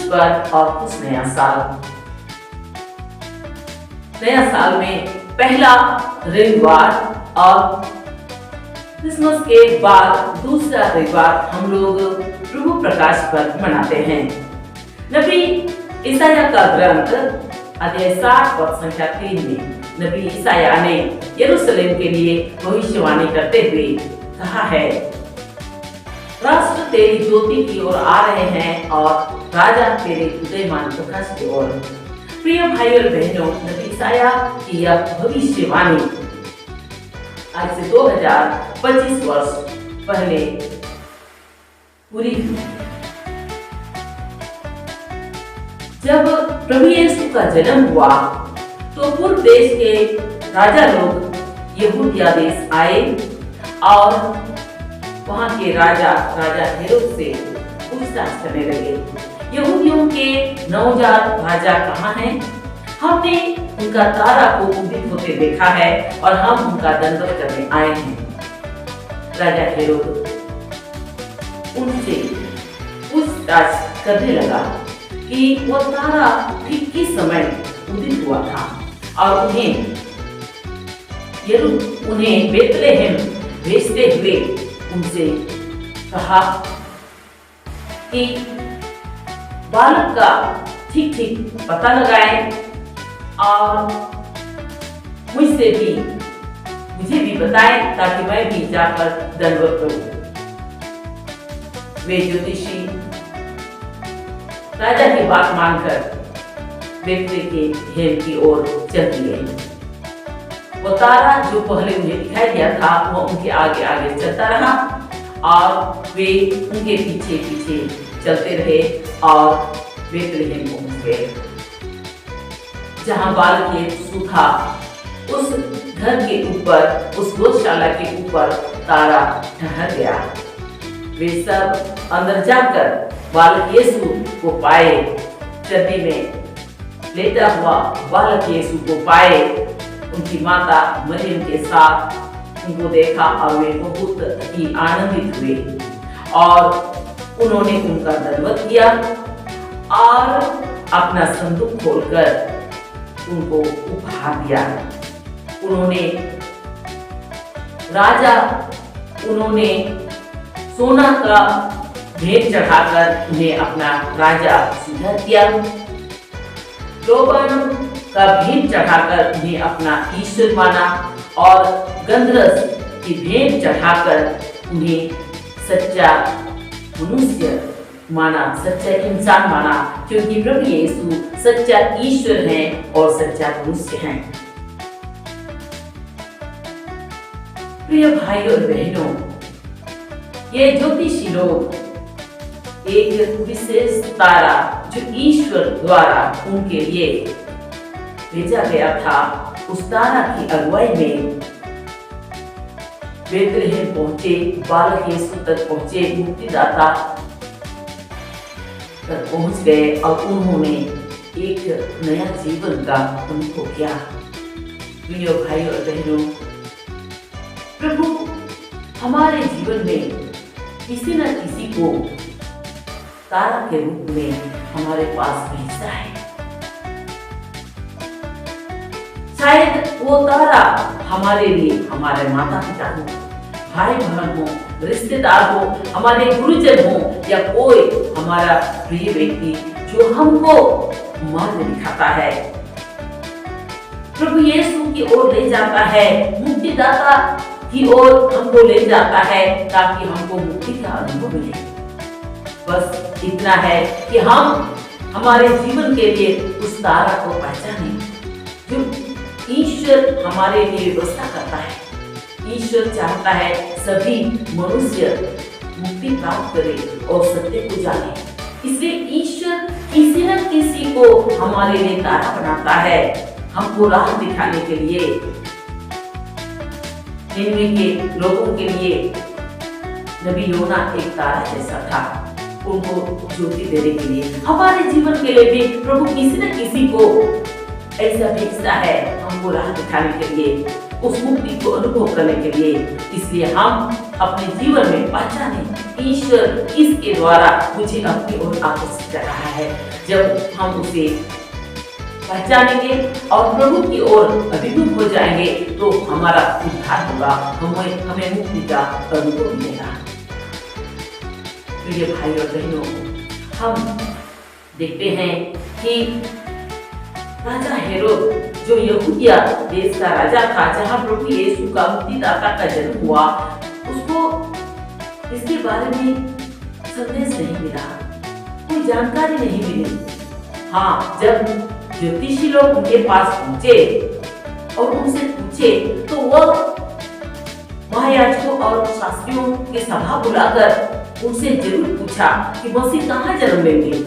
पर्व और कुछ नया साल। नया साल में पहला रविवार और क्रिसमस के बाद दूसरा रविवार हम लोग प्रभु प्रकाश पर्व मनाते हैं। नबी ईसाया का ग्रंथ अध्याय 60 पद संख्या 3 में नबी ईसाया ने यरूशलेम के लिए भविष्यवाणी करते हुए कहा है, राष्ट्र तेरी ज्योति की ओर आ रहे हैं और राजा तेरे उदयमान प्रकाश की ओर। प्रिय भाई और बहनों, नबी ईसाया की यह भविष्यवाणी आज से 2025 वर्ष पहले पूरी हुई। जब प्रभु यीशु का जन्म हुआ तो पूर्व देश के राजा लोग यहूदिया देश आए और वहां के राजा हेरोद से पूछताछ करने लगे, यहूदियों के नवजात राजा कहाँ हैं? हमने उनका तारा को उदित होते देखा है और हम उनका दंडवत करने आए हैं। राजा हेरोद उनसे पूछताछ करने लगा कि वो तारा ठीक किस समय उदित हुआ था और उन्हें बेतलेहम भेजते हुए उनसे कहा कि बालक का ठीक ठीक पता लगाएं और मुझे भी बताएं ताकि मैं भी जाकर दंडवत करूं। वे ज्योतिषी राजा की बात मानकर बेतलेहम की ओर चल दिए। वो तारा जो पहले उन्हें दिखाई दिया था वो उनके आगे आगे चलता रहा और वे उनके पीछे पीछे चलते रहे और बेतलेहम पहुंच गए। जहां बालक यीशु था उस घर के ऊपर, उस गौशाला के ऊपर तारा ठहर गया। वे सब अंदर जाकर बालक यीशु को पाए, चड्डी में लेटा हुआ बालक यीशु को पाए, उनकी माता मरियम के साथ उनको देखा और वे बहुत ही आनंदित हुए और उन्होंने उनका दंडवत किया और अपना संदूक खोलकर उनको उपहार दिया। उन्होंने सोना का भेंट चढ़ाकर उन्हें अपना राजा स्वीकार किया, लोबान का भेंट चढ़ाकर उन्हें अपना ईश्वर माना और गंधरस की भेंट चढ़ाकर उन्हें सच्चा मनुष्य माना, सच्चा इंसान माना, क्योंकि प्रभु यीशु सच्चा ईश्वर है और सच्चा मनुष्य है। प्रिय भाई और बहनों, ये ज्योतिषी लोग एक विशेष तारा जो ईश्वर द्वारा उनके लिए भेजा गया था, उस तारा की अगुवाई में बेतलेहम पहुंचे, बालक यीशु तक पहुंचे, मुक्तिदाता तक पहुंच गए और उन्होंने एक नया जीवन का अनुभव किया। प्रिय भाई और बहनों, प्रभु हमारे जीवन में किसी न किसी को तारा के रूप में हमारे पास भेजता है। शायद वो तारा हमारे लिए हमारे माता पिता हो, भाई बहन हो, रिश्तेदार हो, हमारे गुरुजन हो या कोई हमारा प्रिय व्यक्ति जो हमको मार्ग दिखाता है, प्रभु यीशु की ओर ले जाता है, मुक्तिदाता की ओर हमको ले जाता है ताकि हमको मुक्ति का अनुभव मिले। बस इतना है कि हम हमारे जीवन के लिए उस तारा को पहचाने जो ईश्वर हमारे लिए व्यवस्था करता है। ईश्वर चाहता है सभी मनुष्य मुक्ति प्राप्त करे और सत्य को जाने, इसलिए ईश्वर किसी न किसी को हमारे लिए तारा बनाता है, हमको राह दिखाने के लिए। निनवे के लोगों के लिए नबी योना एक तारा जैसा था, उनको ज्योति देने के लिए। हमारे जीवन के लिए भी प्रभु किसी न किसी को ऐसा भेजता है हमको राह दिखाने के लिए। उस मुक्ति को अनुभव करने के लिए। इसलिए हम अपने जीवन में पहचाने ईश्वर किसके द्वारा मुझे अपनी ओर आकर्षित कर रहा है। जब हम उसे पहचानेंगे और प्रभु की ओर अभिमुख हो जाएंगे तो हमारा उद्धार होगा, हमें मुक्ति का अनुभव मिलेगा। प्रिय भाई और बहनों, हम देखते हैं कि राजा हेरोद जो यहूदिया देश का राजा था, जहाँ प्रभु यीशु का मुक्तिदाता का जन्म हुआ, उसको इसके बारे में संदेश नहीं मिला, कोई जानकारी नहीं मिली। हाँ, जब ज्योतिषी लोग उनके पास पहुंचे और उनसे पूछे तो वह महायाजकों और शास्त्रियों की सभा बुलाकर उनसे जरूर पूछा कि मसीह कहाँ जन्म लेंगे,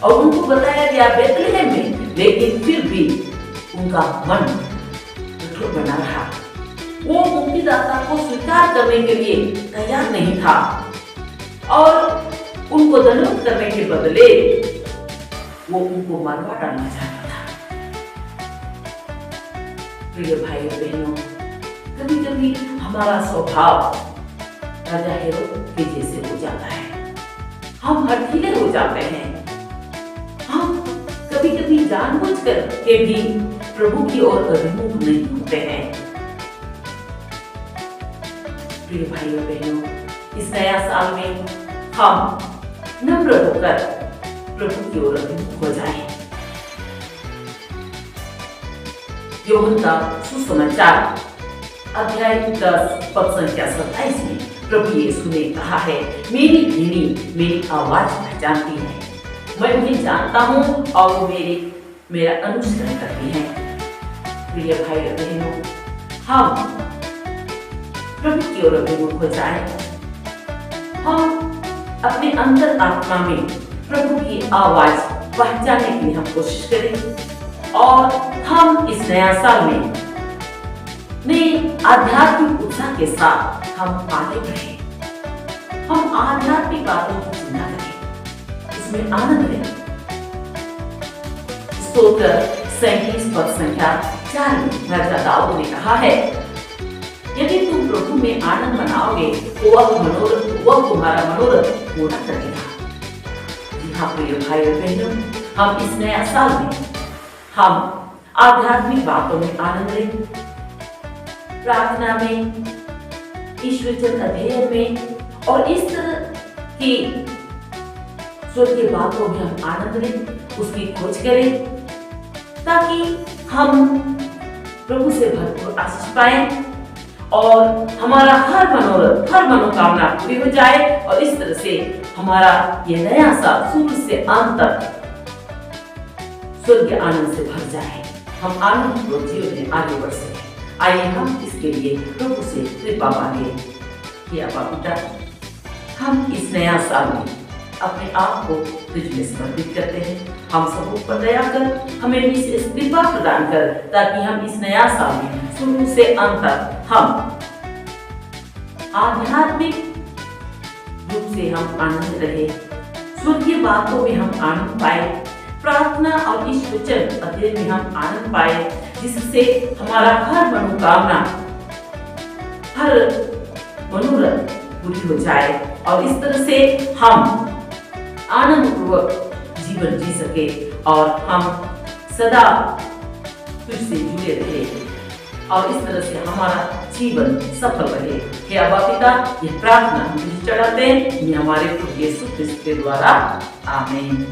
और उनको बताया गया बेथलेहम में। लेकिन फिर भी उनका मन कठोर बना रहा, वो मुक्तिदाता को स्वीकार करने के लिए तैयार नहीं था और उनको दंडवत करने के बदले वो उनको मरवा डालना चाहता था। प्रिय भाई और बहनों, कभी कभी हमारा स्वभाव राजा हेरोद के जैसे हो जाता है, हम हठीले हो जाते हैं। हम कभी कभी जानबूझकर के भी प्रभु की ओर अभिमुख नहीं होते हैं। प्रिय भाई और बहनों, इस नया साल में हम नम्र होकर प्रभु की ओर अभिमुख हो जाएं। यूहन्ना का सुसमाचार अध्याय 10 पद संख्या 27 में प्रभु यीशु ने कहा है, मेरी भेड़ी मेरी आवाज पहचानती है, मैं उन्हें जानता हूँ और वो मेरा अनुसरण करती हैं। प्रिय भाई और बहनों, हम प्रभु की ओर अभिमुख हो जाएं। हम अपने अंतर आत्मा में प्रभु की आवाज पहचानने की हम कोशिश करें और हम इस नया साल में नए आध्यात्मिक उत्साह के साथ हम आगे बढ़ें। हम आध्यात्मिक बातों की चिंता करें, इसमें आनंद लें। स्तोत्र 37 पद संख्या 4 में राजा दाऊद ने कहा है, यदि तुम प्रभु में आनंद मनाओगे तो वह तुम्हारा मनोरथ पूरा करेगा। जी हाँ प्रिय भाई और बहनों, हम इस नया साल में हम आध्यात्मिक बातों में आनंद लें, प्रार्थना में, ईश्वर वचन अध्ययन में और इस तरह की स्वर्गीय बातों में हम आनंद लें, उसकी खोज करें ताकि हम प्रभु से भरपूर आशीष पाएं और हमारा हर मनोरथ, हर मनोकामना पूरी हो जाए और इस तरह से हमारा ये नया साल शुरू से अंत तक स्वर्गीय आनंद से भर जाए, हम आनंदपूर्वक जीवन में आगे बढ़ सकें। आइए हम इसके लिए प्रभु से कृपा मांगे। हे अब्बा पिता, हम इस नया साल में अपने आप को तुझ में समर्पित करते हैं। हम सब पर दया कर, हमें विशेष कृपा प्रदान कर ताकि हम इस नया साल में शुरू से अंत तक हम आध्यात्मिक रूप से हम आनंद रहे, स्वर्गीय बातों में हम आनंद पाए, प्रार्थना और इस वचन अध्ययन में हम आनंद पाए, जिससे हमारा हर मनोकामना, हर मनोरथ पूरी हो जाए और इस तरह से हम आनंद पूर्वक जीवन जी सके और हम सदा तुझसे जुड़े रहे और इस तरह से हमारा जीवन सफल रहे। हे अब्बा पिता, ये प्रार्थना हम तुझे चढ़ाते हैं, ये हमारे प्रभु यीशु क्रिस्त के द्वारा, आमीन।